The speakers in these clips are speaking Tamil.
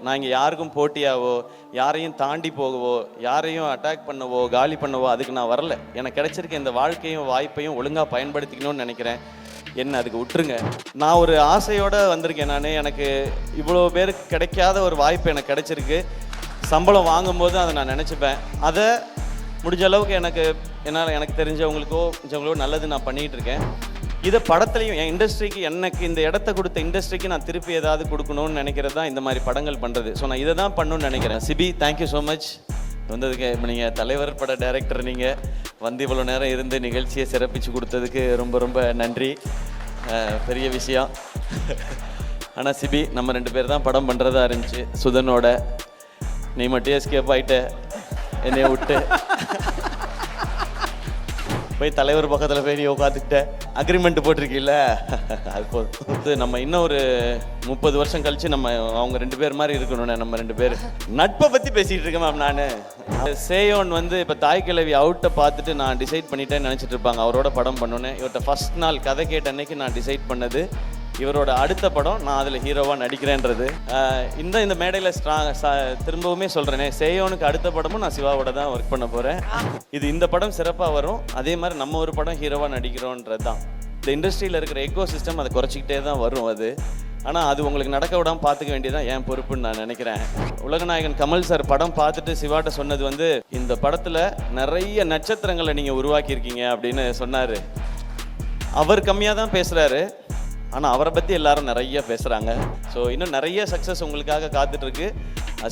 நான் இங்கே யாருக்கும் போட்டியாவோ, யாரையும் தாண்டி போகவோ, யாரையும் அட்டாக் பண்ணவோ, காலி பண்ணவோ அதுக்கு நான் வரல. எனக்கு கிடைச்சிருக்க இந்த வாழ்க்கையும் வாய்ப்பையும் ஒழுங்காக பயன்படுத்திக்கணும்னு நினைக்கிறேன். என்ன அதுக்கு விட்டுருங்க. நான் ஒரு ஆசையோடு வந்திருக்கேன். எனக்கு இவ்வளோ பேருக்கு கிடைக்காத ஒரு வாய்ப்பு எனக்கு கிடைச்சிருக்கு. சம்பளம் வாங்கும்போது அதை நான் நினச்சிப்பேன். அதை முடிஞ்ச அளவுக்கு எனக்கு தெரிஞ்சவங்களுக்கோ நல்லது நான் பண்ணிகிட்டு இருக்கேன். இதை படத்துலையும் என் இண்டஸ்ட்ரிக்கு எனக்கு இந்த இடத்த கொடுத்த இண்டஸ்ட்ரிக்கு நான் திருப்பி ஏதாவது கொடுக்கணும்னு நினைக்கிறது தான் இந்த மாதிரி படங்கள் பண்ணுறது. ஸோ நான் இதை தான் பண்ணணும்னு நினைக்கிறேன். சிபி, தேங்க்யூ ஸோ மச் வந்ததுக்கு. இப்போ நீங்கள் தலைவர் பட டைரக்டர், நீங்கள் வந்து இவ்வளோ நேரம் இருந்து நிகழ்ச்சியை சிறப்பித்து கொடுத்ததுக்கு ரொம்ப ரொம்ப நன்றி. பெரிய விஷயம். ஆனால் சிபி, நம்ம 2 பேர் தான் படம் பண்ணுறதா இருந்துச்சு சுதனோட. நீ மட்டும் எஸ்கேப் ஆகிட்ட, என்னைய விட்டு போய் தலைவர் பக்கத்தில் போய் நீ உட்காந்துக்கிட்ட. அக்ரிமெண்ட் போட்டிருக்கீல்ல, அது போதும். நம்ம இன்னும் ஒரு 30 வருஷம் கழிச்சு நம்ம அவங்க 2 பேர் மாதிரி இருக்கணும்னே. நம்ம 2 பேர் நட்பை பற்றி பேசிகிட்டு இருக்கேன் மேம். நான் சேயோன் இப்போ தாய் கிழவி அவுட்டை பார்த்துட்டு நான் டிசைட் பண்ணிட்டேன்னு நினச்சிட்டு இருப்பாங்க அவரோட படம் பண்ணோன்னு. இவர்கிட்ட ஃபர்ஸ்ட் நாள் கதை கேட்ட அன்னைக்கு நான் டிசைட் பண்ணது இவரோட அடுத்த படம் நான் அதில் ஹீரோவாக நடிக்கிறேன்றது. இந்த மேடையில் திரும்பவுமே சொல்கிறேனே, சேயோனுக்கு அடுத்த படமும் நான் சிவாவோட தான் ஒர்க் பண்ண போகிறேன். இந்த படம் சிறப்பாக வரும். அதே மாதிரி நம்ம ஒரு படம் ஹீரோவாக நடிக்கிறோன்றது தான். இந்த இண்டஸ்ட்ரியில் இருக்கிற எக்கோ சிஸ்டம் அதை குறைச்சிக்கிட்டே தான் வரும் அது. ஆனால் அது உங்களுக்கு நடக்க விடாமல் பார்த்துக்க வேண்டியதான் என் பொறுப்புன்னு நான் நினைக்கிறேன். உலகநாயகன் கமல் சார் படம் பார்த்துட்டு சிவாட்ட சொன்னது இந்த படத்தில் நிறைய நட்சத்திரங்களை நீங்கள் உருவாக்கியிருக்கீங்க அப்படின்னு சொன்னார். அவர் கம்மியாக தான் பேசுகிறாரு, ஆனால் அவரை பற்றி எல்லாரும் நிறைய பேசுகிறாங்க. ஸோ இன்னும் நிறைய சக்ஸஸ் உங்களுக்காக காத்துட்ருக்கு.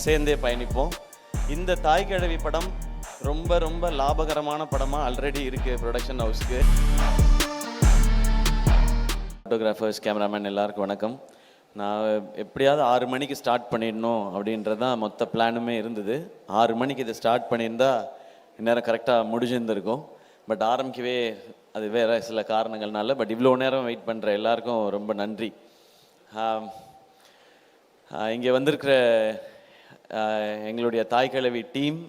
சேர்ந்தே பயணிப்போம். இந்த தாய் கிழவி படம் ரொம்ப ரொம்ப லாபகரமான படமாக ஆல்ரெடி இருக்குது ப்ரொடக்ஷன் ஹவுஸ்க்கு. ஃபோட்டோகிராஃபர்ஸ், கேமராமேன் எல்லாருக்கும் வணக்கம். நான் எப்படியாவது 6 மணிக்கு ஸ்டார்ட் பண்ணிடணும் அப்படின்றது தான் மொத்த பிளானுமே இருந்தது. 6 மணிக்கு இதை ஸ்டார்ட் பண்ணியிருந்தா இந்நேரம் கரெக்டாக முடிஞ்சிருந்துருக்கும். பட் ஆரம்பிக்கவே அது வேறு சில காரணங்கள்னால. பட் இவ்வளோ நேரம் வெயிட் பண்ணுற எல்லாருக்கும் ரொம்ப நன்றி. இங்கே வந்திருக்கிற எங்களுடைய தாய் கிழவி டீம்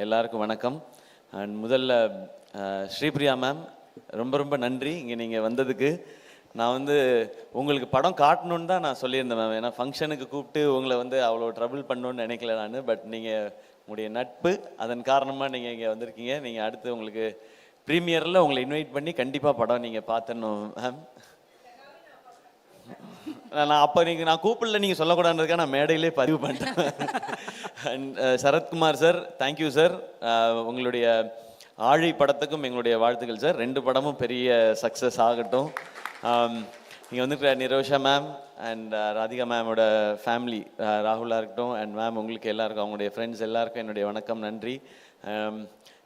எல்லாருக்கும் வணக்கம். அண்ட் முதல்ல ஸ்ரீபிரியா மேம், ரொம்ப ரொம்ப நன்றி இங்கே நீங்கள் வந்ததுக்கு. நான் உங்களுக்கு படம் காட்டணுன்னு தான் நான் சொல்லியிருந்தேன் மேம். ஏன்னா ஃபங்க்ஷனுக்கு கூப்பிட்டு உங்களை அவ்வளோ ட்ரபிள் பண்ணணுன்னு நினைக்கல நான். பட் நீங்கள் உங்களுடைய நட்பு, அதன் காரணமாக நீங்கள் இங்கே வந்திருக்கீங்க. நீங்கள் அடுத்து உங்களுக்கு ப்ரீமியரில் உங்களை இன்வைட் பண்ணி கண்டிப்பாக படம் நீங்கள் பார்த்துடணும் மேம். நான் கூப்பிடல நீங்கள் சொல்லக்கூடாதுன்றதுக்காக நான் மேடையிலே பதிவு பண்ணிட்டேன். And Sarathkumar sir, thank you sir. உங்களுடைய ஆழி படத்துக்கும் எங்களுடைய வாழ்த்துக்கள் சார். 2 படமும் பெரிய சக்ஸஸ் ஆகட்டும். இங்கே வந்துருக்கிற நிரோஷா மேம் அண்ட் ராதிகா மேமோட ஃபேமிலி, ராகுலாக இருக்கட்டும் அண்ட் மேம், உங்களுக்கு எல்லாருக்கும் அவங்களுடைய ஃப்ரெண்ட்ஸ் எல்லாருக்கும் என்னுடைய வணக்கம், நன்றி.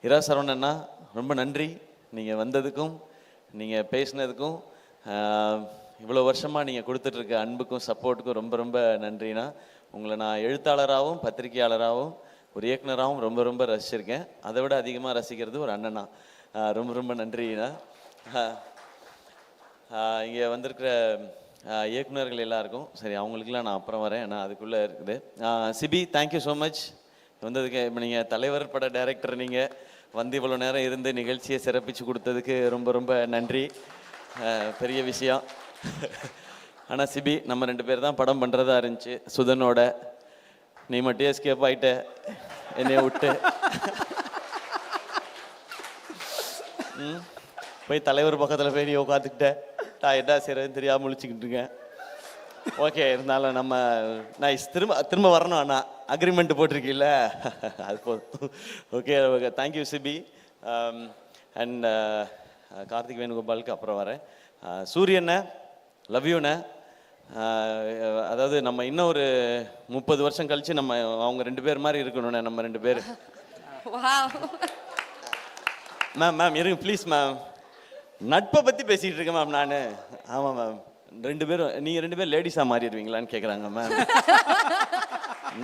இரா சரவணண்ணா, ரொம்ப நன்றி நீங்கள் வந்ததுக்கும் நீங்கள் பேசினதுக்கும். இவ்வளோ வருஷமாக நீங்கள் கொடுத்துட்ருக்க அன்புக்கும் சப்போர்ட்டுக்கும் ரொம்ப ரொம்ப நன்றிண்ணா. உங்களை நான் எழுத்தாளராகவும் பத்திரிகையாளராகவும் ஒரு இயக்குனராகவும் ரொம்ப ரொம்ப ரசிச்சிருக்கேன். அதை விட அதிகமாக ரசிக்கிறது ஒரு அண்ணனா. ரொம்ப ரொம்ப நன்றிண்ணா. இங்கே வந்திருக்கிற இயக்குனர்கள் எல்லாருக்கும் சரி, அவங்களுக்கெல்லாம் நான் அப்புறம் வரேன், ஏன்னா அதுக்குள்ளே இருக்குது. சிபி, தேங்க்யூ ஸோ மச் வந்ததுக்கு. இப்போ நீங்கள் தலைவர் பட டைரக்டர், நீங்கள் வந்து இவ்வளோ நேரம் இருந்து நிகழ்ச்சியை சிறப்பித்து கொடுத்ததுக்கு ரொம்ப ரொம்ப நன்றி. பெரிய விஷயம். ஆனால் சிபி, நம்ம 2 பேர் தான் படம் பண்ணுறதா இருந்துச்சு சுதனோட. நீ மட்டும் எஸ்கேப் ஆகிட்ட, என்னைய விட்டு போய் தலைவர் பக்கத்தில் போய் நீ உட்காந்துக்கிட்ட. நான் என்ன செய்கிறதுன்னு தெரியாமல் முழிச்சுக்கிட்டு இருக்கேன். ஓகே, இருந்தாலும் நான் திரும்ப வரணும். அண்ணா அக்ரிமெண்ட் போட்டிருக்கீல்ல, அது போதும். Okay, thank you Sibi. And Karthik வேணுகோபாலுக்கு அப்புறம் வரேன். சூரியண்ண, லவ் யூண்ண. அதாவது நம்ம இன்னும் ஒரு 30 வருஷம் கழிச்சு நம்ம அவங்க 2 பேர் மாதிரி இருக்கணும்ண்ணே. நம்ம 2 பேர். மேம் இருங்க ப்ளீஸ் மேம். நட்பை பற்றி பேசிகிட்டு இருக்கேன் மேம் நான். ஆமாம் மேம், 2 பேரும் நீங்கள் 2 பேர் லேடிஸாக மாறிடுவீங்களான்னு கேட்குறாங்க மேம்.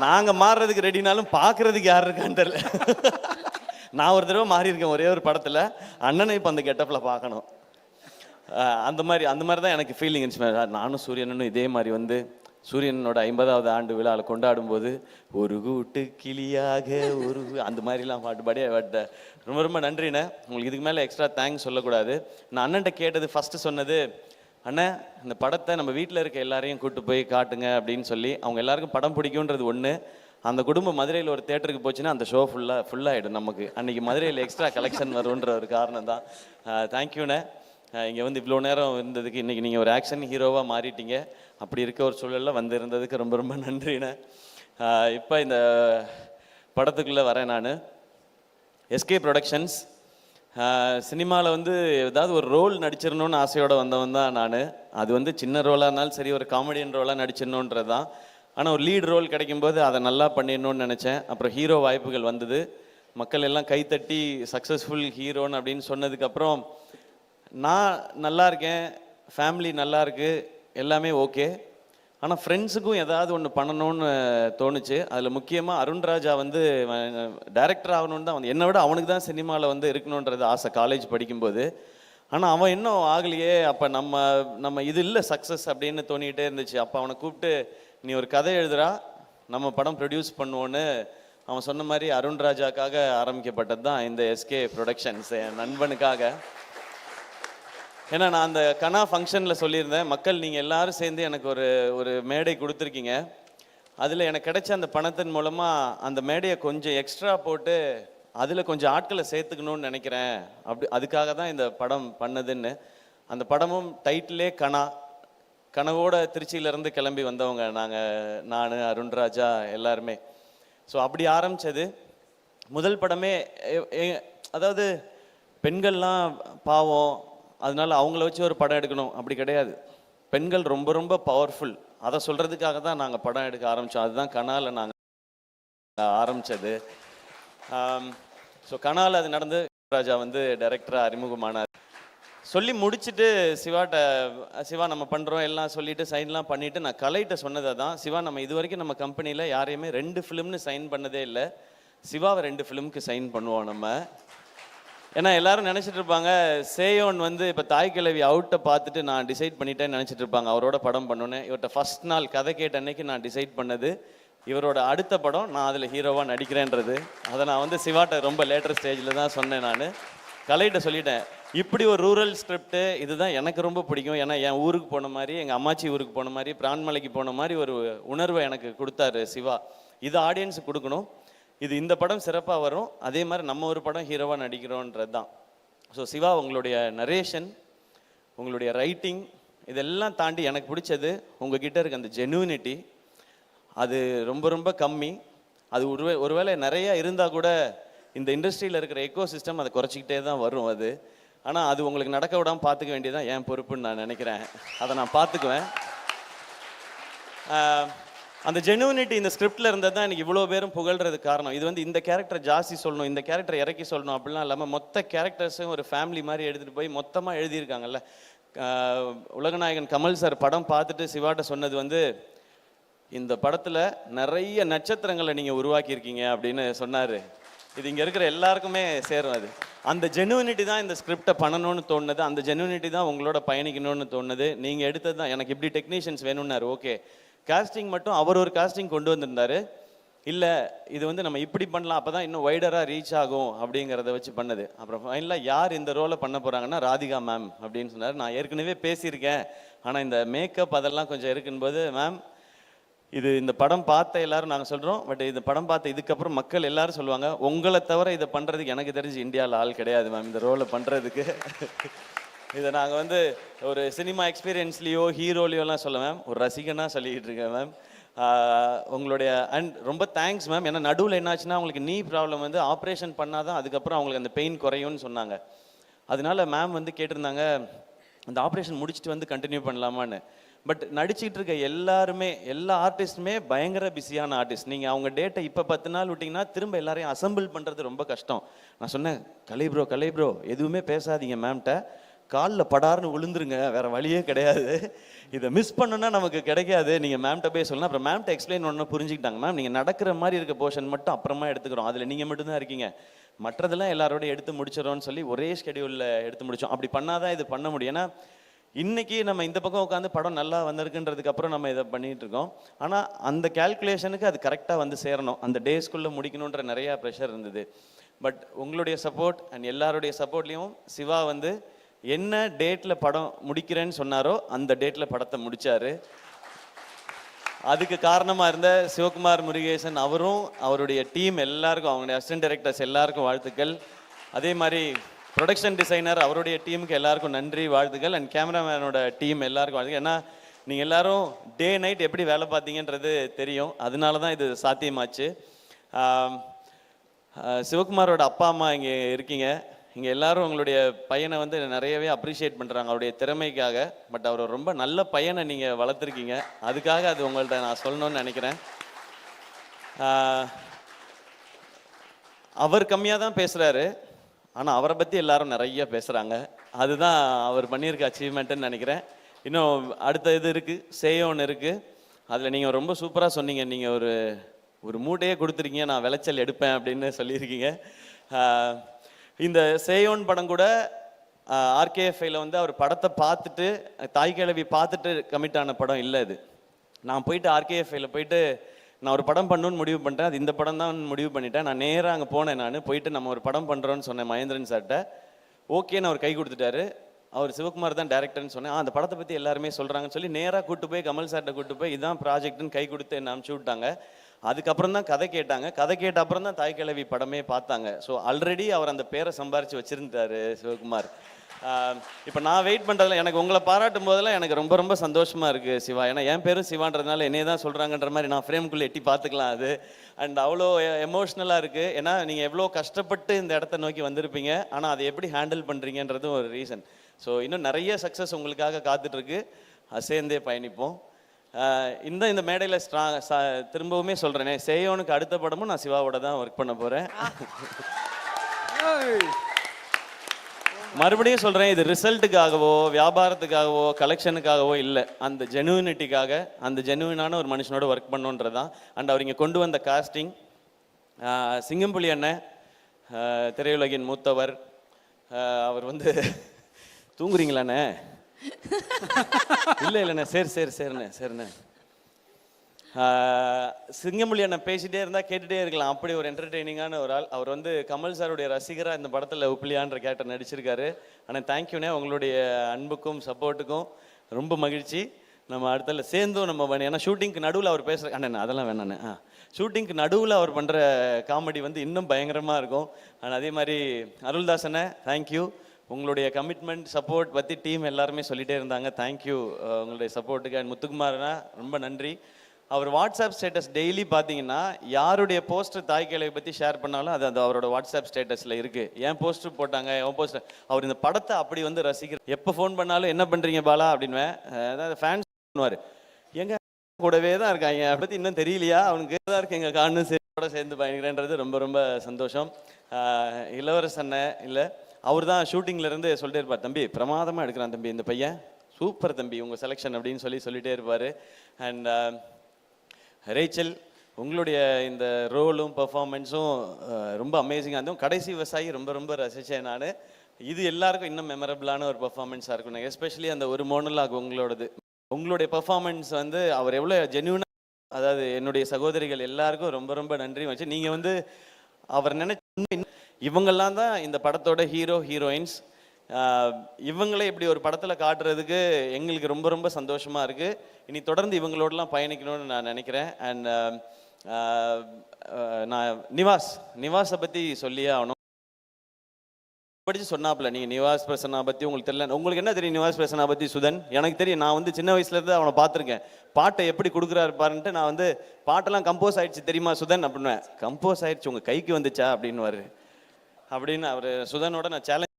நாங்கள் மாறுறதுக்கு ரெடினாலும் பார்க்குறதுக்கு யார் இருக்கான்னு தெரியல. நான் ஒரு தடவை மாறி இருக்கேன் ஒரே ஒரு படத்தில். அண்ணனை இப்போ அந்த கெட்டப்பில் பார்க்கணும். அந்த மாதிரி தான் எனக்கு ஃபீலிங் இருந்துச்சு. நானும் சூரியனும் இதே மாதிரி சூரியனோட 50வது ஆண்டு விழாவில் கொண்டாடும் போது ஒரு கூட்டு கிளியாக அந்த மாதிரிலாம் பாட்டு ரொம்ப ரொம்ப நன்றிண்ணே. உங்களுக்கு இதுக்கு மேலே எக்ஸ்ட்ரா தேங்க்ஸ் சொல்லக்கூடாது. நான் அண்ணன்ட்ட கேட்டது ஃபஸ்ட்டு சொன்னது, அண்ணா இந்த படத்தை நம்ம வீட்டில் இருக்க எல்லாரையும் கூப்பிட்டு போய் காட்டுங்க அப்படின்னு சொல்லி அவங்க எல்லாருக்கும் படம் பிடிக்குன்றது ஒன்று. அந்த குடும்பம் மதுரையில் ஒரு தேட்டருக்கு போச்சுன்னா அந்த ஷோ ஃபுல்லாகிடும் நமக்கு. அன்றைக்கி மதுரையில் எக்ஸ்ட்ரா கலெக்ஷன் வரும்ன்ற ஒரு காரணம் தான். தேங்க்யூண்ணே. இங்கே வந்து இவ்வளோ நேரம் இருந்ததுக்கு, இன்றைக்கி நீங்கள் ஒரு ஆக்ஷன் ஹீரோவாக மாறிட்டீங்க. அப்படி இருக்க ஒரு சூழலில் வந்து இருந்ததுக்கு ரொம்ப ரொம்ப நன்றிண்ணே. இப்போ இந்த படத்துக்குள்ளே வரேன் நான். SK productions. சினிமாவில் வந்து ஏதாவது ஒரு ரோல் நடிச்சிடணும்னு ஆசையோடு வந்தவன் தான் நான். அது வந்து சின்ன ரோலாக இருந்தாலும் சரி, ஒரு காமெடியன் ரோலாக நடிச்சிடணுன்றது தான். ஆனால் ஒரு லீட் ரோல் கிடைக்கும்போது அதை நல்லா பண்ணிடணும்னு நினச்சேன். அப்புறம் ஹீரோ வாய்ப்புகள் வந்தது. மக்கள் எல்லாம் கைத்தட்டி சக்ஸஸ்ஃபுல் ஹீரோன்னு அப்படின்னு சொன்னதுக்கப்புறம் நான் நல்லா இருக்கேன், ஃபேமிலி நல்லா இருக்குது, எல்லாமே ஓகே. ஆனால் ஃப்ரெண்ட்ஸுக்கும் ஏதாவது ஒன்று பண்ணணும்னு தோணுச்சு. அதில் முக்கியமாக அருண்ராஜா வந்து டைரக்டர் ஆகணுன்னு தான் வந்து, என்னை விட அவனுக்கு தான் சினிமாவில் வந்து இருக்கணுன்றது ஆசை காலேஜ் படிக்கும்போது. ஆனால் அவன் இன்னும் ஆகலையே, அப்போ நம்ம இது இல்லை சக்ஸஸ் அப்படின்னு தோணிக்கிட்டே இருந்துச்சு. அப்போ அவனை கூப்பிட்டு நீ ஒரு கதை எழுதுறா, நம்ம படம் ப்ரொடியூஸ் பண்ணுவோன்னு அவன் சொன்ன மாதிரி அருண்ராஜாக்காக ஆரம்பிக்கப்பட்டது தான் இந்த எஸ்கே ப்ரொடக்ஷன்ஸ், என் நண்பனுக்காக. ஏன்னா நான் அந்த கனா ஃபங்க்ஷனில் சொல்லியிருந்தேன், மக்கள் நீங்கள் எல்லாரும் சேர்ந்து எனக்கு ஒரு மேடை கொடுத்துருக்கீங்க. அதில் எனக்கு கிடைச்ச அந்த பணத்தின் மூலமாக அந்த மேடையை கொஞ்சம் எக்ஸ்ட்ரா போட்டு அதில் கொஞ்சம் ஆட்களை சேர்த்துக்கணும்னு நினைக்கிறேன். அதுக்காக தான் இந்த படம் பண்ணதுன்னு. அந்த படமும் டைட்டிலே கனவோட திருச்சியிலேருந்து கிளம்பி வந்தவங்க நான் அருண்ராஜா எல்லாருமே. ஸோ அப்படி ஆரம்பித்தது முதல் படமே. அதாவது பெண்கள்லாம் பாவம், அதனால அவங்கள வச்சு ஒரு படம் எடுக்கணும் அப்படி கிடையாது. பெண்கள் ரொம்ப ரொம்ப பவர்ஃபுல், அதை சொல்கிறதுக்காக தான் நாங்கள் படம் எடுக்க ஆரம்பித்தோம். அதுதான் கனாவில் நாங்கள் ஆரம்பித்தது. ஸோ கனாவில் அது நடந்து ராஜா வந்து டைரக்டராக அறிமுகமானார். சொல்லி முடிச்சுட்டு சிவா நம்ம பண்ணுறோம் எல்லாம் சொல்லிவிட்டு சைன்லாம் பண்ணிவிட்டு நான் கலைகிட்ட சொன்னதை தான், சிவா நம்ம இது வரைக்கும் நம்ம கம்பெனியில் யாரையுமே 2 ஃபிலிம்னு சைன் பண்ணதே இல்லை, சிவாவை 2 ஃபிலிமுக்கு சைன் பண்ணுவோம் நம்ம. ஏன்னா எல்லாரும் நினச்சிட்டு இருப்பாங்க சேயோன் வந்து இப்போ தாய் கிழவி அவுட்டை பார்த்துட்டு நான் டிசைட் பண்ணிட்டேன்னு நினச்சிட்டு இருப்பாங்க அவரோட படம் பண்ணோன்னு. இவர்கிட்ட ஃபஸ்ட் நாள் கதை கேட்ட அன்னைக்கு நான் டிசைட் பண்ணது இவரோட அடுத்த படம் நான் அதில் ஹீரோவாக நடிக்கிறேன்றது. அதை நான் வந்து சிவாட்ட ரொம்ப லேட்டர் ஸ்டேஜில் தான் சொன்னேன். நான் கலைகிட்ட சொல்லிட்டேன், இப்படி ஒரு ரூரல் ஸ்கிரிப்ட் இதுதான் எனக்கு ரொம்ப பிடிக்கும். ஏன்னா என் ஊருக்கு போன மாதிரி, எங்கள் அம்மாச்சி ஊருக்கு போன மாதிரி, பிரான்மலைக்கு போன மாதிரி ஒரு உணர்வை எனக்கு கொடுத்தாரு சிவா. இது ஆடியன்ஸுக்கு கொடுக்கணும், இது இந்த படம் சிறப்பாக வரும், அதே மாதிரி நம்ம ஒரு படம் ஹீரோவாக நடிக்கிறோன்றது தான். ஸோ சிவா உங்களுடைய நரேஷன், உங்களுடைய ரைட்டிங், இதெல்லாம் தாண்டி எனக்கு பிடிச்சது உங்ககிட்ட இருக்க அந்த ஜெனுவினிட்டி. அது ரொம்ப ரொம்ப கம்மி. அது ஒருவேளை நிறையா இருந்தால் கூட இந்த இண்டஸ்ட்ரியில் இருக்கிற எக்கோ சிஸ்டம் அதை குறைச்சிக்கிட்டே தான் வரும் அது. ஆனால் அது உங்களுக்கு நடக்க விடாமல் பார்த்துக்க வேண்டியதான் என் பொறுப்புன்னு நான் நினைக்கிறேன். அதை நான் பார்த்துக்குவேன். அந்த ஜெனுவினிட்டி இந்த ஸ்கிரிப்டில் இருந்தது தான் எனக்கு இவ்வளோ பேரும் புகழ்றதுக்கு காரணம். இது வந்து இந்த கேரக்டர் ஜாஸ்தி சொல்லணும், இந்த கேரக்டர் இறக்கி சொல்லணும் அப்படிலாம் இல்லாமல் மொத்த கேரக்டர்ஸும் ஒரு ஃபேமிலி மாதிரி எடுத்துகிட்டு போய் மொத்தமாக எழுதியிருக்காங்கல்ல. உலகநாயகன் கமல் சார் படம் பார்த்துட்டு சிவாட்ட சொன்னது வந்து, இந்த படத்தில் நிறைய நட்சத்திரங்களை நீங்கள் உருவாக்கியிருக்கீங்க அப்படின்னு சொன்னார். இது இங்கே இருக்கிற எல்லாருக்குமே சேரும். அது அந்த ஜெனுவினிட்டி தான் இந்த ஸ்கிரிப்டை பண்ணணும்னு தோணுது, அந்த ஜெனுவினிட்டி தான் உங்களோட பயணிக்கணும்னு தோணுது. நீங்கள் எடுத்தது தான். எனக்கு இப்படி டெக்னீஷியன்ஸ் வேணும்னாரு, ஓகே. காஸ்டிங் மட்டும் அவர் ஒரு காஸ்டிங் கொண்டு வந்திருந்தார். இல்லை இது வந்து நம்ம இப்படி பண்ணலாம், அப்போ தான் இன்னும் வைடராக ரீச் ஆகும் அப்படிங்கிறத வச்சு பண்ணது. அப்புறம் ஃபைனலாக யார் இந்த ரோலை பண்ண போகிறாங்கன்னா ராதிகா மேம் அப்படின்னு சொன்னார். நான் ஏற்கனவே பேசியிருக்கேன், ஆனால் இந்த மேக்கப் அதெல்லாம் கொஞ்சம் இருக்கும்போது, மேம் இது இந்த படம் பார்த்த எல்லாரும் நாங்கள் சொல்கிறோம், பட் இந்த படம் பார்த்த இதுக்கப்புறம் மக்கள் எல்லாரும் சொல்லுவாங்க, உங்களை தவிர இதை பண்ணுறதுக்கு எனக்கு தெரிஞ்சு இந்தியாவில் ஆள் கிடையாது மேம் இந்த ரோலை பண்ணுறதுக்கு. இதை நாங்கள் வந்து ஒரு சினிமா எக்ஸ்பீரியன்ஸ்லேயோ ஹீரோலையோலாம் சொல்ல மேம், ஒரு ரசிகனாக சொல்லிக்கிட்டு இருக்கேன் மேம். உங்களுடைய அண்ட் ரொம்ப தேங்க்ஸ் மேம். ஏன்னா நடுவில் என்னாச்சுன்னா அவங்களுக்கு நீ ப்ராப்ளம் வந்து ஆப்ரேஷன் பண்ணால் தான் அதுக்கப்புறம் அவங்களுக்கு அந்த பெயின் குறையும்னு சொன்னாங்க. அதனால மேம் வந்து கேட்டிருந்தாங்க, அந்த ஆப்ரேஷன் முடிச்சுட்டு வந்து கண்டினியூ பண்ணலாமான்னு. பட் நடிச்சிட்டு இருக்க எல்லா ஆர்டிஸ்ட்டுமே பயங்கர பிஸியான ஆர்டிஸ்ட். நீங்கள் அவங்க டேட்டை இப்போ 10 நாள் விட்டிங்கன்னா திரும்ப எல்லாரையும் அசம்பிள் பண்ணுறது ரொம்ப கஷ்டம். நான் சொன்னேன், கலை ப்ரோ எதுவுமே பேசாதீங்க மேம்கிட்ட, காலில் படார்னு விழுந்துருங்க, வேறு வழியே கிடையாது, இதை மிஸ் பண்ணுன்னா நமக்கு கிடைக்காது, நீங்கள் மேம்கிட்ட போய் சொல்லணும். அப்புறம் மேம்கிட்ட எக்ஸ்பிளைன் ஒன்று புரிஞ்சுக்கிட்டாங்க, மேம் நீங்கள் நடக்கிற மாதிரி இருக்க போர்ஷன் மட்டும் அப்புறமா எடுத்துக்கிறோம், அதில் நீங்கள் மட்டும்தான் இருக்கீங்க, மற்றதெல்லாம் எல்லாரோடையும் எடுத்து முடிச்சிடறோன்னு சொல்லி ஒரே ஸ்கெடியூலில் எடுத்து முடித்தோம். அப்படி பண்ணாதான் இது பண்ண முடியும். ஏன்னா இன்றைக்கி நம்ம இந்த பக்கம் உட்காந்து படம் நல்லா வந்திருக்குன்றதுக்கு அப்புறம் நம்ம இதை பண்ணிகிட்டு இருக்கோம். ஆனால் அந்த கேல்குலேஷனுக்கு அது கரெக்டாக வந்து சேரணும், அந்த டேஸ்க்குள்ளே முடிக்கணுன்ற நிறையா ப்ரெஷர் இருந்தது. பட் உங்களுடைய சப்போர்ட் அண்ட் எல்லாருடைய சப்போர்ட்லேயும் சிவா வந்து என்ன டேட்டில் படம் முடிக்கிறேன்னு சொன்னாரோ அந்த டேட்டில் படத்தை முடித்தார். அதுக்கு காரணமாக இருந்த சிவகுமார் முருகேசன் அவரும் அவருடைய டீம் எல்லாருக்கும், அவங்களுடைய அசிஸ்டன்ட் டைரக்டர்ஸ் எல்லாருக்கும் வாழ்த்துக்கள். அதே மாதிரி ப்ரொடக்ஷன் டிசைனர் அவருடைய டீமுக்கு எல்லாருக்கும் நன்றி வாழ்த்துக்கள். அண்ட் கேமராமேனோட டீம் எல்லாருக்கும் வாழ்த்துக்கள். ஏன்னா நீங்கள் எல்லாரும் டே நைட் எப்படி வேலை பார்த்தீங்கன்றது தெரியும், அதனால தான் இது சாத்தியமாச்சு. சிவகுமாரோட அப்பா அம்மா இங்கே இருக்கீங்க, இங்கே எல்லாரும் உங்களுடைய பையனை வந்து நிறையவே அப்ரிஷியேட் பண்ணுறாங்க அவருடைய திறமைக்காக. பட் அவர் ரொம்ப நல்ல பையனை நீங்கள் வளர்த்துருக்கீங்க, அதுக்காக அது உங்கள்கிட்ட நான் சொல்லணும்னு நினைக்கிறேன். அவர் கம்மியாக தான் பேசுகிறாரு, ஆனால் அவரை பற்றி எல்லாரும் நிறைய பேசுகிறாங்க. அதுதான் அவர் பண்ணியிருக்க அச்சீவ்மெண்ட்டுன்னு நினைக்கிறேன். இன்னும் அடுத்த இது இருக்குது, சேயோன்னு இருக்குது. அதில் நீங்கள் ரொம்ப சூப்பராக சொன்னீங்க. நீங்கள் ஒரு மூட்டையே கொடுத்துருக்கீங்க, நான் விளைச்சல் எடுப்பேன் அப்படின்னு சொல்லியிருக்கீங்க. இந்த சேயோன் படம் கூட ஆர்கேஎஃப்ஐயில் வந்து அவர் படத்தை பார்த்துட்டு, தாய் கிழவி பார்த்துட்டு கமிட் ஆன படம் இல்லை இது. நான் போயிட்டு ஆர்கேஎஃப்ஐயில் போயிட்டு நான் ஒரு படம் பண்ணணுன்னு முடிவு பண்ணிட்டேன். அது இந்த படம் தான் முடிவு பண்ணிட்டேன். நான் நேராக அங்கே போனேன். நான் போயிட்டு நம்ம ஒரு படம் பண்ணுறோன்னு சொன்னேன் மகேந்திரன் சார்கிட்ட. ஓகேன்னு அவர் கை கொடுத்துட்டாரு. அவர் சிவகுமார் தான் டேரக்டர்னு சொன்னேன். அந்த படத்தை பற்றி எல்லாருமே சொல்கிறாங்கன்னு சொல்லி நேராக கூப்பிட்டு போய் கமல் சார்கிட்ட கூப்பிட்டு போய் இதான் ப்ராஜெக்ட்னு கை கொடுத்து என்ன அனுப்பிச்சி விட்டாங்க. அதுக்கப்புறம் தான் கதை கேட்டாங்க. கதை கேட்ட அப்புறம் தான் தாய் கிழவி படமே பார்த்தாங்க. ஸோ ஆல்ரெடி அவர் அந்த பேரை சம்பாரித்து வச்சுருந்தார் சிவகுமார். இப்போ நான் வெயிட் பண்ணுறதுல எனக்கு உங்களை பாராட்டும் போதெல்லாம் எனக்கு ரொம்ப ரொம்ப சந்தோஷமாக இருக்குது சிவா. ஏன்னா என் பேரும் சிவான்றதுனால என்னையே தான் சொல்கிறாங்கன்ற மாதிரி நான் ஃப்ரேம்குள்ளே எட்டி பார்த்துக்கலாம் அது. அண்ட் அவ்வளோ எமோஷ்னலாக இருக்குது. ஏன்னா நீங்கள் எவ்வளோ கஷ்டப்பட்டு இந்த இடத்த நோக்கி வந்திருப்பீங்க, ஆனால் அதை எப்படி ஹேண்டில் பண்ணுறீங்கன்றதும் ஒரு ரீசன். ஸோ இன்னும் நிறைய சக்ஸஸ் உங்களுக்காக காத்துட்ருக்கு, சேர்ந்தே பயணிப்போம். இந்த மேடையில் திரும்பவுமே சொல்கிறேனே, சேயோனுக்கு அடுத்த படமும் நான் சிவாவோட தான் ஒர்க் பண்ண போகிறேன். மறுபடியும் சொல்கிறேன், இது ரிசல்ட்டுக்காகவோ வியாபாரத்துக்காகவோ கலெக்ஷனுக்காகவோ இல்லை, அந்த ஜெனுவினிட்டிக்காக, அந்த ஜெனுவினான ஒரு மனுஷனோட ஒர்க் பண்ணுன்றது தான். அண்ட் அவர் இங்கே கொண்டு வந்த காஸ்டிங், சிங்கம்புலி அண்ணன் திரையுலகின் மூத்தவர், அவர் வந்து தூங்குறீங்களாண்ணே? இல்லைண்ணே, சரிண்ணே. சிங்கமொழி அண்ணன் பேசிகிட்டே இருந்தால் கேட்டுகிட்டே இருக்கலாம், அப்படி ஒரு என்டர்டெய்னிங்கான ஒரு ஆள். அவர் வந்து கமல் சாருடைய ரசிகராக இந்த படத்தில் உப்பிலியான்ற கேரக்டர் நடிச்சிருக்காரு. ஆனால் தேங்க்யூண்ணே, உங்களுடைய அன்புக்கும் சப்போர்ட்டுக்கும் ரொம்ப மகிழ்ச்சி. நம்ம அடுத்தல சேர்ந்தும் நம்ம பண்ணி, ஏன்னா ஷூட்டிங்க்கு நடுவில் அவர் பேசுகிற அண்ணன் அதெல்லாம் வேணாண்ணே. ஷூட்டிங்க்கு நடுவில் அவர் பண்ணுற காமெடி வந்து இன்னும் பயங்கரமாக இருக்கும். ஆனால் அதே மாதிரி அருள்தாசனை தேங்க்யூ, உங்களுடைய கமிட்மெண்ட் சப்போர்ட் பற்றி டீம் எல்லாருமே சொல்லிகிட்டே இருந்தாங்க. தேங்க்யூ உங்களுடைய சப்போர்ட்டுக்கு. அண்ட் முத்துக்குமார்னா ரொம்ப நன்றி. அவர் வாட்ஸ்அப் ஸ்டேட்டஸ் டெய்லி பார்த்தீங்கன்னா யாருடைய போஸ்டர் தாய் கிழவி பற்றி ஷேர் பண்ணாலும் அது அவரோட வாட்ஸ்அப் ஸ்டேட்டஸில் இருக்குது. ஏன் போஸ்டர் போட்டாங்க, என் போஸ்டர், அவர் இந்த படத்தை அப்படி வந்து ரசிக்கிற. எப்போ ஃபோன் பண்ணாலும் என்ன பண்ணுறீங்க பாலா அப்படின்வேன். அதாவது ஃபேன்ஸ் பண்ணுவார், எங்கள் கூடவே தான் இருக்காங்க, அதை பற்றி இன்னும் தெரியலையா, அவனுக்கு தான் இருக்கு, எங்கள் காணும் கூட சேர்ந்து பயணிக்கிறேன்றது ரொம்ப ரொம்ப சந்தோஷம். இளவரசன்ன இல்லை, அவர் தான் ஷூட்டிங்லேருந்து சொல்லிட்டே இருப்பார், தம்பி பிரமாதமாக எடுக்கிறான் தம்பி இந்த பையன், சூப்பர் தம்பி உங்கள் செலெக்ஷன் அப்படின்னு சொல்லிட்டே இருப்பார். அண்ட் ரேச்சல், உங்களுடைய இந்த ரோலும் பர்ஃபார்மன்ஸும் ரொம்ப அமேசிங்காக இருந்தும். கடைசி விவசாயி ரொம்ப ரொம்ப ரசித்தேன் நான். இது எல்லாருக்கும் இன்னும் மெமரபிளான ஒரு பர்ஃபார்மன்ஸாக இருக்கும். எஸ்பெஷலி அந்த ஒரு மோனலாக் உங்களுடைய பர்ஃபார்மன்ஸ் வந்து அவர் எவ்வளோ ஜென்யூனாக, அதாவது என்னுடைய சகோதரிகள் எல்லாருக்கும் ரொம்ப ரொம்ப நன்றி வச்சு. நீங்கள் வந்து அவர் நினைச்ச இவங்கெல்லாம் தான் இந்த படத்தோட ஹீரோயின்ஸ். இவங்களே இப்படி ஒரு படத்தில் காட்டுறதுக்கு எங்களுக்கு ரொம்ப ரொம்ப சந்தோஷமாக இருக்குது. இனி தொடர்ந்து இவங்களோடலாம் பயணிக்கணும்னு நான் நினைக்கிறேன். அண்ட் நான் நிவாஸை பற்றி சொல்லியே ஆகணும். படித்து சொன்னாப்புல, நீங்கள் நிவாஸ் பிரசன்னா பற்றி உங்களுக்கு தெரியல, உங்களுக்கு என்ன தெரியும் நிவாஸ் பிரசன்னா பற்றி சுதன்? எனக்கு தெரியும், நான் வந்து சின்ன வயசுலேருந்து அவனை பார்த்துருக்கேன், பாட்டை எப்படி கொடுக்குறாரு பாருன்ட்டு. நான் வந்து பாட்டெல்லாம் கம்போஸ் ஆகிடுச்சு தெரியுமா சுதன் அப்படின்னுவேன். கம்போஸ் ஆகிடுச்சு உங்கள் கைக்கு வந்துச்சா அப்படின்னு அவர் சுதனோட நான் challenge.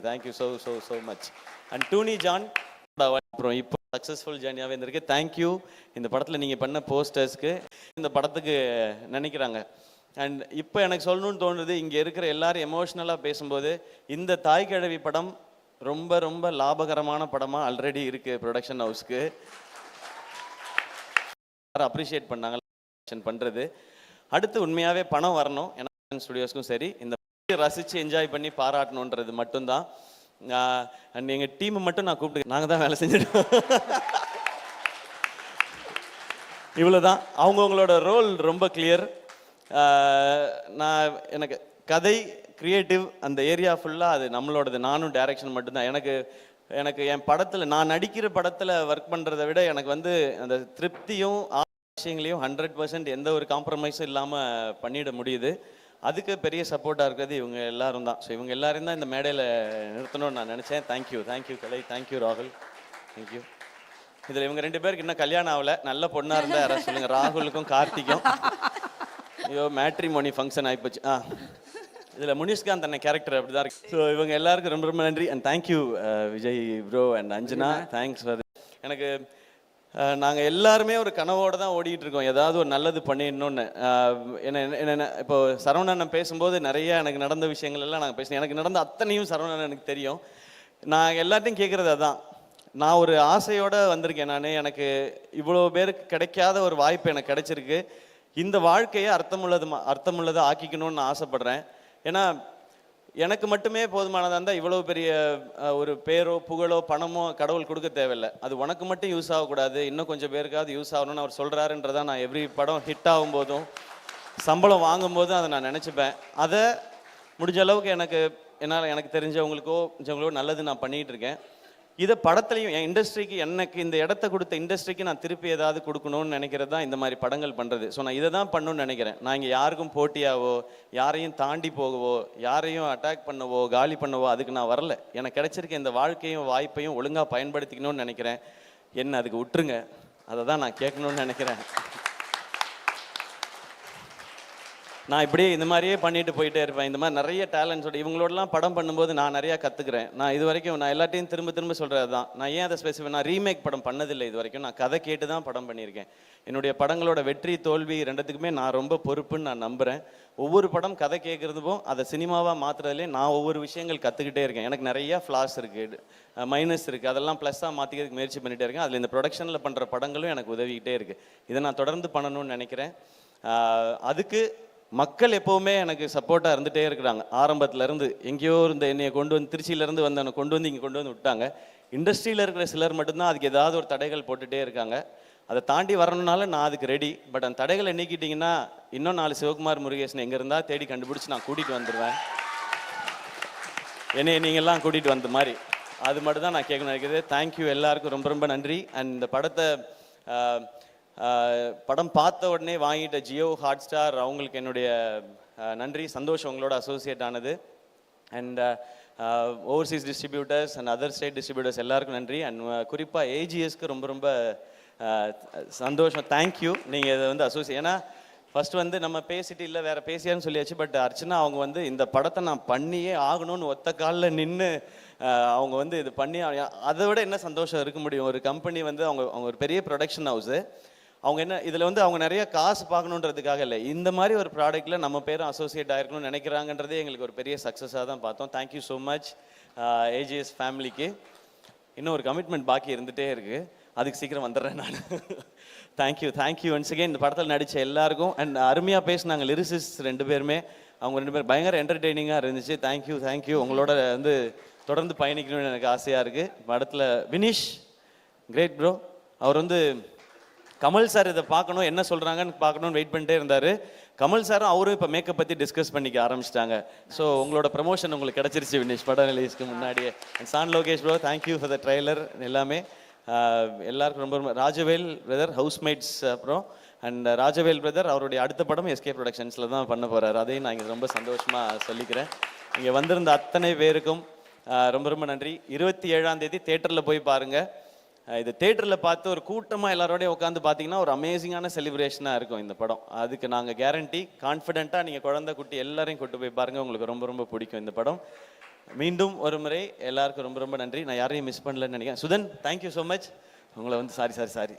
Thank you so much. And டூனி ஜான் அப்புறம் இப்போ சக்ஸஸ்ஃபுல் ஜேர்னியாகவே இருந்திருக்கு. தேங்க்யூ இந்த படத்தில் நீங்கள் பண்ண போஸ்டர்ஸ்க்கு, இந்த படத்துக்கு நினைக்கிறாங்க. அண்ட் இப்போ எனக்கு சொல்லணும்னு தோணுது, இங்கே இருக்கிற எல்லாரும் எமோஷ்னலாக பேசும்போது இந்த தாய் கிழவி படம் ரொம்ப ரொம்ப லாபகரமான படமாக ஆல்ரெடி இருக்குது. ப்ரொடக்ஷன் ஹவுஸ்க்கு அப்ரிஷியேட் பண்ணாங்க பண்ணுறது. அடுத்து உண்மையாகவே பணம் வரணும், ஏன்னா ஸ்டுடியோஸ்க்கும் சரி இந்த ரசித்து என்ஜாய் பண்ணி பாராட்டணுன்றது மட்டும்தான். அண்ட் எங்கள் டீமை மட்டும் நான் கூப்பிட்டு, நாங்கள் தான் வேலை செஞ்சிட்டோம். இவ்வளோதான். அவங்கவுங்களோட ரோல் ரொம்ப கிளியர். எனக்கு கதை கிரியேட்டிவ் அந்த ஏரியா ஃபுல்லாக அது நம்மளோடது. நானும் டைரக்ஷன் மட்டும்தான். எனக்கு என் படத்தில் நான் நடிக்கிற படத்தில் ஒர்க் பண்ணுறதை விட எனக்கு வந்து அந்த திருப்தியும் விஷயங்களையும் 100% எந்த ஒரு காம்ப்ரமைஸும் இல்லாமல் பண்ணிட முடியுது. அதுக்கு பெரிய சப்போர்ட்டாக இருக்கிறது இவங்க எல்லாரும் தான். ஸோ இவங்க எல்லாரும் தான் இந்த மேடையில் நிறுத்தணும்னு நான் நினச்சேன். தேங்க்யூ கலை, தேங்க்யூ ராகுல், தேங்க்யூ. இதில் இவங்க 2 பேருக்கு இன்னும் கல்யாணம் ஆகலை. நல்ல பொண்ணாக இருந்தால் யாராவது சொல்லுங்கள். ராகுலுக்கும் கார்த்திக்கும். ஐயோ மேட்ரிமோனி ஃபங்க்ஷன் ஆகிப்போச்சு. இதில் முனிஷ்காந்த் அண்ணன் கேரக்டர் அப்படி தான் இருக்கு. ஸோ இவங்க எல்லாருக்கும் ரொம்ப ரொம்ப நன்றி. And thank you Vijay bro and Anjana, thanks for. எனக்கு நாங்கள் எல்லாருமே ஒரு கனவோடு தான் ஓடிட்டு இருக்கோம், ஏதாவது ஒரு நல்லது பண்ணிடணும்னு. என்ன இப்போ சரவணன் பேசும்போது நிறைய எனக்கு நடந்த விஷயங்கள் எல்லாம் நாங்கள் பேசினோம். எனக்கு நடந்த அத்தனையும் சரவணன் எனக்கு தெரியும். நான் எல்லாத்தையும் கேட்குறது அதான். நான் ஒரு ஆசையோடு வந்திருக்கேன். எனக்கு இவ்வளோ பேருக்கு கிடைக்காத ஒரு வாய்ப்பு எனக்கு கிடைச்சிருக்கு. இந்த வாழ்க்கையை அர்த்தமுள்ளதை ஆக்கிக்கணும்னு நான் ஆசைப்படுறேன். ஏன்னா எனக்கு மட்டுமே போதுமானதாக இருந்தால் இவ்வளோ பெரிய ஒரு பேரோ புகழோ பணமோ கடவுள் கொடுக்க தேவையில்லை. அது உனக்கு மட்டும் யூஸ் ஆகக்கூடாது, இன்னும் கொஞ்சம் பேருக்காவது யூஸ் ஆகணும்னு அவர் சொல்கிறாருன்றதான் நான் எவ்ரி படம் ஹிட் ஆகும்போதும் சம்பளம் வாங்கும்போதும் அதை நான் நினச்சிப்பேன். அதை முடிஞ்ச அளவுக்கு எனக்கு தெரிஞ்சவங்களுக்கோ நல்லது நான் பண்ணிகிட்டு இருக்கேன். இதை படத்துலையும் என் இண்டஸ்ட்ரிக்கு, எனக்கு இந்த இடத்த கொடுத்த இண்டஸ்ட்ரிக்கு நான் திருப்பி ஏதாவது கொடுக்கணும்னு நினைக்கிறது தான் இந்த மாதிரி படங்கள் பண்ணுறது. ஸோ நான் இதை தான் பண்ணணும்னு நினைக்கிறேன். நான் இங்கே யாருக்கும் போட்டியாவோ, யாரையும் தாண்டி போகவோ, யாரையும் அட்டாக் பண்ணவோ, காலி பண்ணவோ அதுக்கு நான் வரல. எனக்கு கிடைச்சிருக்க இந்த வாழ்க்கையும் வாய்ப்பையும் ஒழுங்காக பயன்படுத்திக்கணும்னு நினைக்கிறேன். என்ன அதுக்கு விட்டுருங்க, அதை தான் நான் கேட்கணும்னு நினைக்கிறேன். நான் இப்படியே இந்த மாதிரியே பண்ணிட்டு போயிட்டே இருப்பேன். இந்த மாதிரி நிறைய டேலண்ட்ஸோட இவங்களோடலாம் படம் பண்ணும்போது நான் நிறையா கற்றுக்குறேன். நான் இது வரைக்கும் நான் எல்லாத்தையும் திரும்ப சொல்கிறது தான். நான் ஏன் அதை நான் ரீமேக் படம் பண்ணதில்லை இது வரைக்கும். நான் கதை கேட்டு தான் படம் பண்ணியிருக்கேன். என்னுடைய படங்களோட வெற்றி தோல்வி ரெண்டுத்துக்குமே நான் ரொம்ப பொறுப்புன்னு நான் நம்புகிறேன். ஒவ்வொரு படம் கதை கேட்குறதுக்கும் அதை சினிமாவாக மாற்றுறதுலேயே நான் ஒவ்வொரு விஷயங்கள் கற்றுக்கிட்டே இருக்கேன். எனக்கு நிறையா ஃப்ளாஸ் இருக்குது, மைனஸ் இருக்குது, அதெல்லாம் ப்ளஸ்ஸாக மாற்றிக்கிறதுக்கு முயற்சி பண்ணிகிட்டே இருக்கேன். அதில் இந்த ப்ரொடக்ஷனில் பண்ணுற படங்களும் எனக்கு உதவிக்கிட்டே இருக்குது. இதை நான் தொடர்ந்து பண்ணணும்னு நினைக்கிறேன். அதுக்கு மக்கள் எப்போவுமே எனக்கு சப்போர்ட்டாக இருந்துகிட்டே இருக்கிறாங்க. ஆரம்பத்துலேருந்து எங்கேயோ இருந்த என்னையை கொண்டு வந்து திருச்சியிலேருந்து வந்தவனை கொண்டு வந்து இங்கே கொண்டு வந்து விட்டாங்க. இண்டஸ்ட்ரியில் இருக்கிற சிலர் மட்டும்தான் அதுக்கு ஏதாவது ஒரு தடைகள் போட்டுகிட்டே இருக்காங்க. அதை தாண்டி வரணுனால நான் அதுக்கு ரெடி. பட் அந்த தடைகளை நீக்கிட்டிங்கன்னா இன்னும் 4 சிவகுமார் முருகேசன் எங்கே இருந்தால் தேடி கண்டுபிடிச்சி நான் கூட்டிகிட்டு வந்துடுவேன். என்னையை நீங்கள்லாம் கூட்டிகிட்டு வந்த மாதிரி அது மட்டும் தான் நான் கேட்கணும் நினைக்கிறது. தேங்க்யூ எல்லாருக்கும் ரொம்ப ரொம்ப நன்றி. அண்ட் இந்த படம் பார்த்த உடனே வாங்கிட்ட ஜியோ ஹாட்ஸ்டார் அவங்களுக்கு என்னுடைய நன்றி. சந்தோஷம் உங்களோட அசோசியேட் ஆனது. And Overseas distributors and other state distributors எல்லாருக்கும் நன்றி. அண்ட் குறிப்பாக ஏஜிஎஸ்க்கு ரொம்ப ரொம்ப சந்தோஷம். தேங்க்யூ. நீங்கள் இதை வந்து ஏன்னா ஃபஸ்ட்டு நம்ம பேசிட்டு இல்லை வேறு பேசியான்னு சொல்லியாச்சு. பட் அர்ச்சனா அவங்க இந்த படத்தை நான் பண்ணியே ஆகணும்னு ஒத்த காலில் நின்று அவங்க இது பண்ணி, அதை விட என்ன சந்தோஷம் இருக்க முடியும்? ஒரு கம்பெனி அவங்க ஒரு பெரிய ப்ரொடக்ஷன் ஹவுஸு. அவங்க இதில் அவங்க நிறைய காசு பார்க்கணுன்றதுக்காக இல்லை, இந்த மாதிரி ஒரு ப்ராடக்ட்டில் நம்ம பேரும் அசோசியேட் ஆகிருக்கணும்னு நினைக்கிறாங்கன்றதே எங்களுக்கு ஒரு பெரிய சக்ஸஸாக தான் பார்த்தோம். தேங்க்யூ ஸோ மச் ஏஜிஎஸ் ஃபேமிலிக்கு. இன்னும் ஒரு கமிட்மெண்ட் பாக்கி இருந்துகிட்டே இருக்குது, அதுக்கு சீக்கிரம் வந்துடுறேன் நான். Thank you once again. இந்த படத்தில் நடித்த எல்லாருக்கும். அண்ட் அருமையாக பேசினாங்க லிரிசிஸ் 2 பேருமே. அவங்க 2 பேர் பயங்கர என்டர்டெய்னிங்காக இருந்துச்சு. தேங்க்யூ. உங்களோட தொடர்ந்து பயணிக்கணும்னு எனக்கு ஆசையாக இருக்குது. படத்தில் வினிஷ் கிரேட் ப்ரோ. அவர் கமல் சார் இதை பார்க்கணும், என்ன சொல்கிறாங்கன்னு பார்க்கணுன்னு வெயிட் பண்ணிட்டே இருந்தார். கமல் சாரும் அவரும் இப்போ மேக்கப் பற்றி டிஸ்கஸ் பண்ணிக்க ஆரம்பிச்சிட்டாங்க. ஸோ உங்களோட ப்ரமோஷன் உங்களுக்கு கிடச்சிருச்சு வினிஷ், படம் ரிலீஸ்க்கு முன்னாடியே. அண்ட் சான் Lokesh bro, thank you for the trailer எல்லாமே. எல்லாருக்கும் ரொம்ப ரொம்ப. ராஜவேல் பிரதர், ஹவுஸ்மேட்ஸ் அப்புறம். அண்ட் ராஜவேல் பிரதர் அவருடைய அடுத்த படம் எஸ்கே ப்ரொடக்ஷன்ஸில் தான் பண்ண போகிறார். அதையும் நான் இங்கே ரொம்ப சந்தோஷமாக சொல்லிக்கிறேன். இங்கே வந்திருந்த அத்தனை பேருக்கும் ரொம்ப ரொம்ப நன்றி. 27ஆம் தேதி தேட்டரில் போய் பாருங்கள். இது தேட்டரில் பார்த்து ஒரு கூட்டமாக எல்லாரோடையும் உட்காந்து பார்த்தீங்கன்னா ஒரு அமேசிங்கான செலிப்ரேஷனாக இருக்கும் இந்த படம். அதுக்கு நாங்கள் கேரண்டி. கான்ஃபிடென்ட்டாக நீங்கள் குழந்தை குட்டி எல்லாரையும் கூட்டு போய் பாருங்கள், உங்களுக்கு ரொம்ப ரொம்ப பிடிக்கும் இந்த படம். மீண்டும் ஒரு முறை எல்லாருக்கும் ரொம்ப ரொம்ப நன்றி. நான் யாரையும் மிஸ் பண்ணலன்னு நினைக்கிறேன். Sudhan, thank you so much. உங்களை சாரி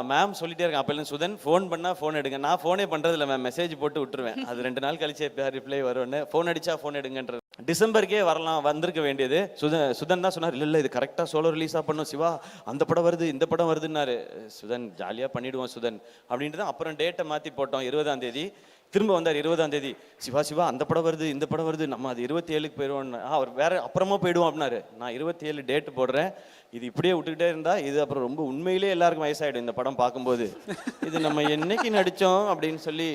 மேம் சொல்லிட்டே இருக்கேன் அப்போலேருந்து. சுதன் ஃபோன் பண்ணால் ஃபோன் எடுங்க. நான் ஃபோனே பண்ணுறதில்ல மேம், மெசேஜ் போட்டு விட்டுருவேன். அது 2 நாள் கழிச்சு எப்போ ரிப்ளை வரும்னு. ஃபோன் அடித்தா ஃபோன் எடுங்கன்றது. டிசம்பருக்கே வந்திருக்க வேண்டியது. சுதன் தான் சொன்னார், இல்லை இது கரெக்டாக சோலோ ரிலீஸாக பண்ணும் சிவா, அந்த படம் வருது இந்த படம் வருதுன்னாரு. சுதன் ஜாலியாக பண்ணிவிடுவோம் சுதன் அப்படின்ட்டு தான் அப்புறம் டேட்டை மாற்றி போட்டோம் 20ஆம் தேதி. திரும்ப வந்தார் 20ஆம் தேதி. சிவா சிவா அந்த படம் வருது, இந்த படம் வருது, நம்ம அது 27க்கு போயிடுவோம்னு. அவர் வேற அப்புறமா போயிடுவோம் அப்படின்னாரு. நான் 27 டேட் போடுறேன், இது இப்படியே விட்டுக்கிட்டே இருந்தா இது அப்புறம் ரொம்ப உண்மையிலே எல்லாருக்கும் வயசாயிடும் இந்த படம் பார்க்கும்போது. இது நம்ம என்னைக்கு நடித்தோம் அப்படின்னு சொல்லி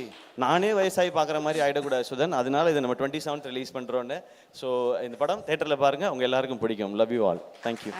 நானே வயசாகி பார்க்குற மாதிரி ஆகிடக்கூடாது சுதன். அதனால இதை நம்ம 27th ரிலீஸ் பண்ணுறோன்னு. ஸோ இந்த படம் தேட்டரில் பாருங்கள், உங்கள் எல்லாருக்கும் பிடிக்கும். Love you all. தேங்க்யூ.